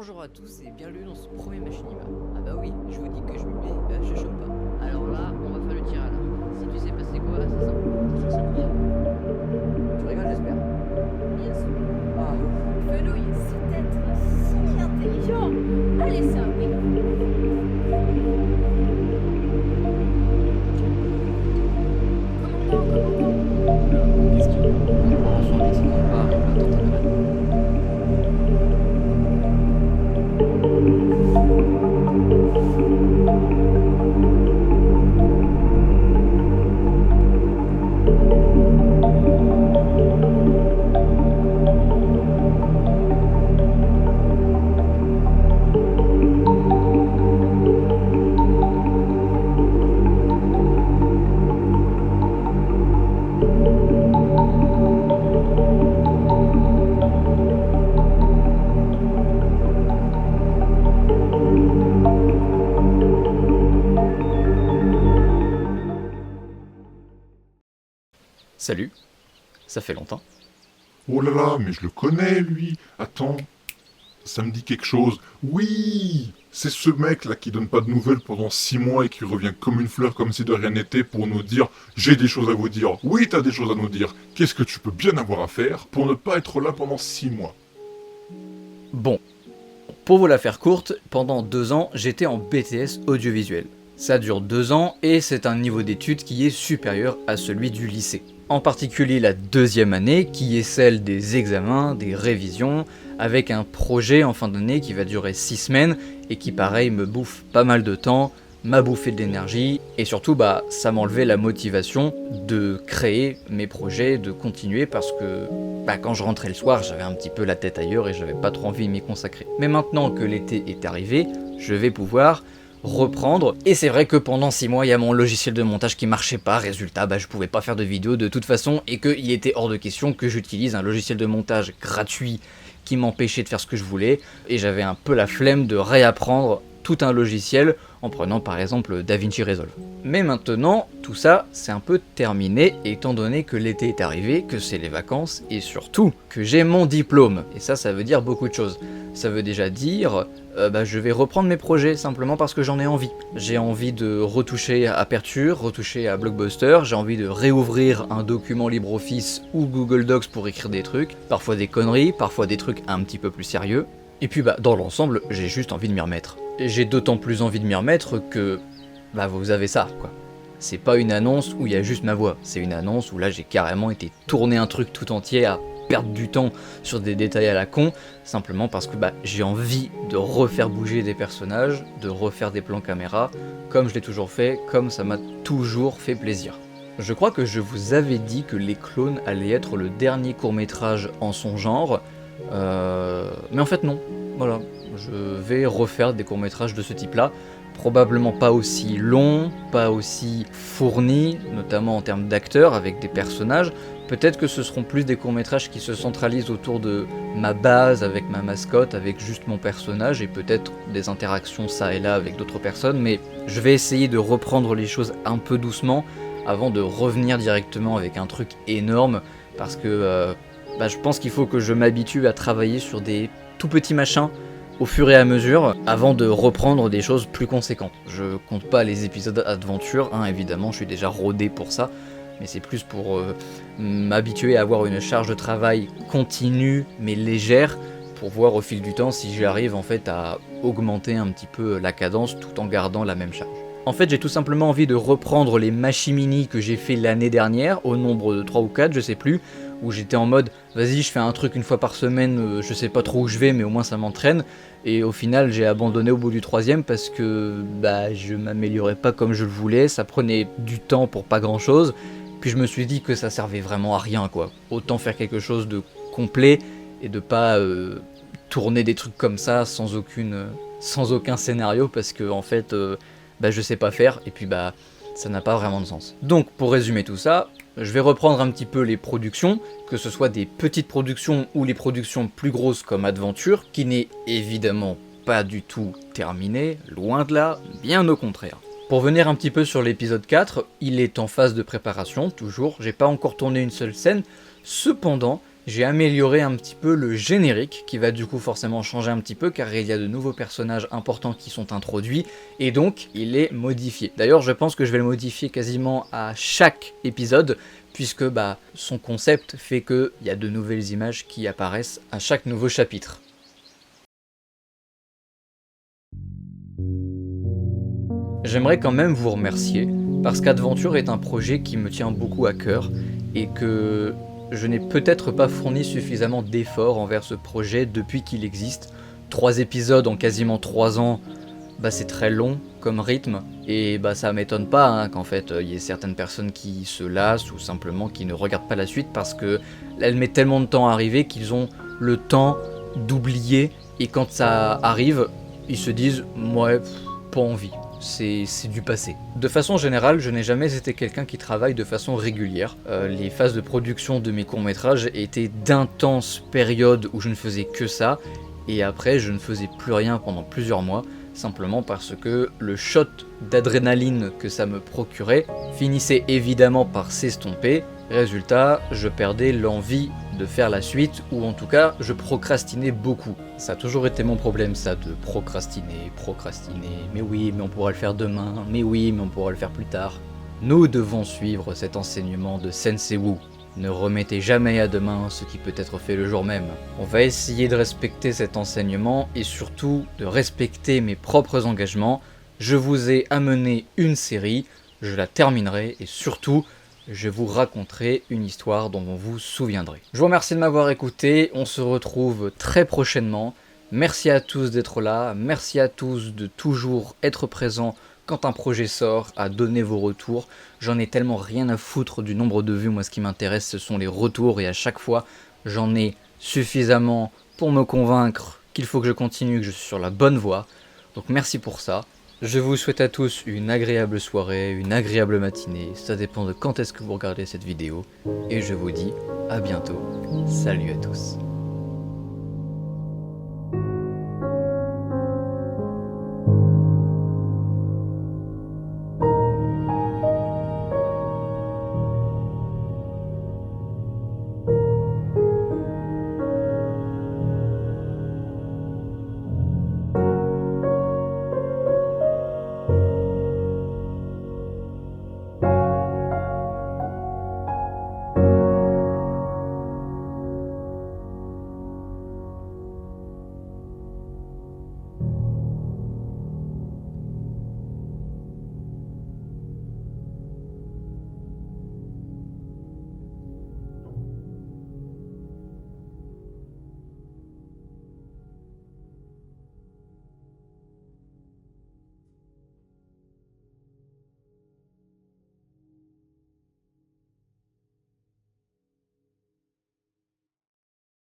Bonjour à tous et bienvenue dans ce premier machinima. Ah bah oui, je vous dis que je m'y mets, je chope pas. Alors là, on va faire le tir à l'arc. Si tu sais pas c'est quoi, c'est simple. Tu sais quoi? Tu rigoles, j'espère. Bien sûr. Ah, Fenouil, c'est être si intelligent. Allez, c'est un oui. Commandant. qu'est-ce qu'il y a? Oh, son mec, c'est qui parle, attends, t'as mal. Salut, ça fait longtemps. Oh là là, mais je le connais, lui. Attends, ça me dit quelque chose. Oui, c'est ce mec-là qui donne pas de nouvelles pendant 6 mois et qui revient comme une fleur, comme si de rien n'était, pour nous dire « J'ai des choses à vous dire. Oui, t'as des choses à nous dire. Qu'est-ce que tu peux bien avoir à faire pour ne pas être là pendant 6 mois ?» Bon, pour vous la faire courte, pendant 2 ans, j'étais en BTS audiovisuel. Ça dure 2 ans et c'est un niveau d'études qui est supérieur à celui du lycée. En particulier la deuxième année, qui est celle des examens, des révisions, avec un projet en fin d'année qui va durer 6 semaines et qui pareil me bouffe pas mal de temps, m'a bouffé de l'énergie et surtout ça m'enlevait la motivation de créer mes projets, de continuer parce que quand je rentrais le soir j'avais un petit peu la tête ailleurs et j'avais pas trop envie de m'y consacrer. Mais maintenant que l'été est arrivé, je vais pouvoir reprendre, et c'est vrai que pendant 6 mois il y a mon logiciel de montage qui marchait pas, résultat je pouvais pas faire de vidéo de toute façon et qu'il était hors de question que j'utilise un logiciel de montage gratuit qui m'empêchait de faire ce que je voulais, et j'avais un peu la flemme de réapprendre tout un logiciel en prenant par exemple DaVinci Resolve. Mais maintenant, tout ça c'est un peu terminé étant donné que l'été est arrivé, que c'est les vacances et surtout que j'ai mon diplôme. Et ça veut dire beaucoup de choses. Ça veut déjà dire je vais reprendre mes projets simplement parce que j'en ai envie. J'ai envie de retoucher à Aperture, retoucher à Blockbuster, j'ai envie de réouvrir un document LibreOffice ou Google Docs pour écrire des trucs, parfois des conneries, parfois des trucs un petit peu plus sérieux. Et puis dans l'ensemble, j'ai juste envie de m'y remettre. Et j'ai d'autant plus envie de m'y remettre que vous avez ça quoi. C'est pas une annonce où il y a juste ma voix, c'est une annonce où là j'ai carrément été tourner un truc tout entier à perdre du temps sur des détails à la con, simplement parce que j'ai envie de refaire bouger des personnages, de refaire des plans caméra, comme je l'ai toujours fait, comme ça m'a toujours fait plaisir. Je crois que je vous avais dit que Les Clones allait être le dernier court-métrage en son genre, mais en fait non, voilà, je vais refaire des courts-métrages de ce type-là, probablement pas aussi longs, pas aussi fournis, notamment en termes d'acteurs, avec des personnages. Peut-être que ce seront plus des courts-métrages qui se centralisent autour de ma base, avec ma mascotte, avec juste mon personnage, et peut-être des interactions ça et là avec d'autres personnes, mais je vais essayer de reprendre les choses un peu doucement, avant de revenir directement avec un truc énorme, parce que je pense qu'il faut que je m'habitue à travailler sur des tout petits machins, au fur et à mesure, avant de reprendre des choses plus conséquentes. Je compte pas les épisodes aventure, évidemment, je suis déjà rodé pour ça, mais c'est plus pour m'habituer à avoir une charge de travail continue mais légère, pour voir au fil du temps si j'arrive en fait à augmenter un petit peu la cadence tout en gardant la même charge. En fait, j'ai tout simplement envie de reprendre les machimini que j'ai fait l'année dernière, au nombre de 3 ou 4, je sais plus, où j'étais en mode vas-y je fais un truc une fois par semaine, je sais pas trop où je vais mais au moins ça m'entraîne, et au final j'ai abandonné au bout du 3e parce que je m'améliorais pas comme je le voulais, ça prenait du temps pour pas grand chose, puis je me suis dit que ça servait vraiment à rien quoi, autant faire quelque chose de complet et de pas tourner des trucs comme ça sans aucun scénario parce que en fait je sais pas faire et puis ça n'a pas vraiment de sens. Donc pour résumer tout ça, je vais reprendre un petit peu les productions, que ce soit des petites productions ou les productions plus grosses comme Adventure, qui n'est évidemment pas du tout terminé, loin de là, bien au contraire. Pour venir un petit peu sur l'épisode 4, il est en phase de préparation, toujours, j'ai pas encore tourné une seule scène, cependant, J'ai amélioré un petit peu le générique, qui va du coup forcément changer un petit peu, car il y a de nouveaux personnages importants qui sont introduits, et donc il est modifié. D'ailleurs, je pense que je vais le modifier quasiment à chaque épisode, puisque son concept fait qu'il y a de nouvelles images qui apparaissent à chaque nouveau chapitre. J'aimerais quand même vous remercier, parce qu'Adventure est un projet qui me tient beaucoup à cœur, et que je n'ai peut-être pas fourni suffisamment d'efforts envers ce projet depuis qu'il existe. 3 épisodes en quasiment 3 ans, c'est très long comme rythme, et ça m'étonne pas qu'en fait il y ait certaines personnes qui se lassent, ou simplement qui ne regardent pas la suite, parce que elle met tellement de temps à arriver qu'ils ont le temps d'oublier, et quand ça arrive, ils se disent « ouais, pas envie ». C'est du passé. De façon générale, je n'ai jamais été quelqu'un qui travaille de façon régulière. Les phases de production de mes courts-métrages étaient d'intenses périodes où je ne faisais que ça, et après je ne faisais plus rien pendant plusieurs mois, simplement parce que le shot d'adrénaline que ça me procurait finissait évidemment par s'estomper. Résultat, je perdais l'envie de faire la suite, ou en tout cas, je procrastinais beaucoup. Ça a toujours été mon problème, ça, de procrastiner, mais oui, mais on pourra le faire demain, mais oui, mais on pourra le faire plus tard. Nous devons suivre cet enseignement de Sensei Wu. Ne remettez jamais à demain ce qui peut être fait le jour même. On va essayer de respecter cet enseignement, et surtout de respecter mes propres engagements. Je vous ai amené une série, je la terminerai, et surtout, je vous raconterai une histoire dont vous vous souviendrez. Je vous remercie de m'avoir écouté, on se retrouve très prochainement. Merci à tous d'être là, merci à tous de toujours être présents quand un projet sort, à donner vos retours. J'en ai tellement rien à foutre du nombre de vues, moi ce qui m'intéresse ce sont les retours, et à chaque fois j'en ai suffisamment pour me convaincre qu'il faut que je continue, que je suis sur la bonne voie. Donc merci pour ça. Je vous souhaite à tous une agréable soirée, une agréable matinée, ça dépend de quand est-ce que vous regardez cette vidéo, et je vous dis à bientôt. Salut à tous.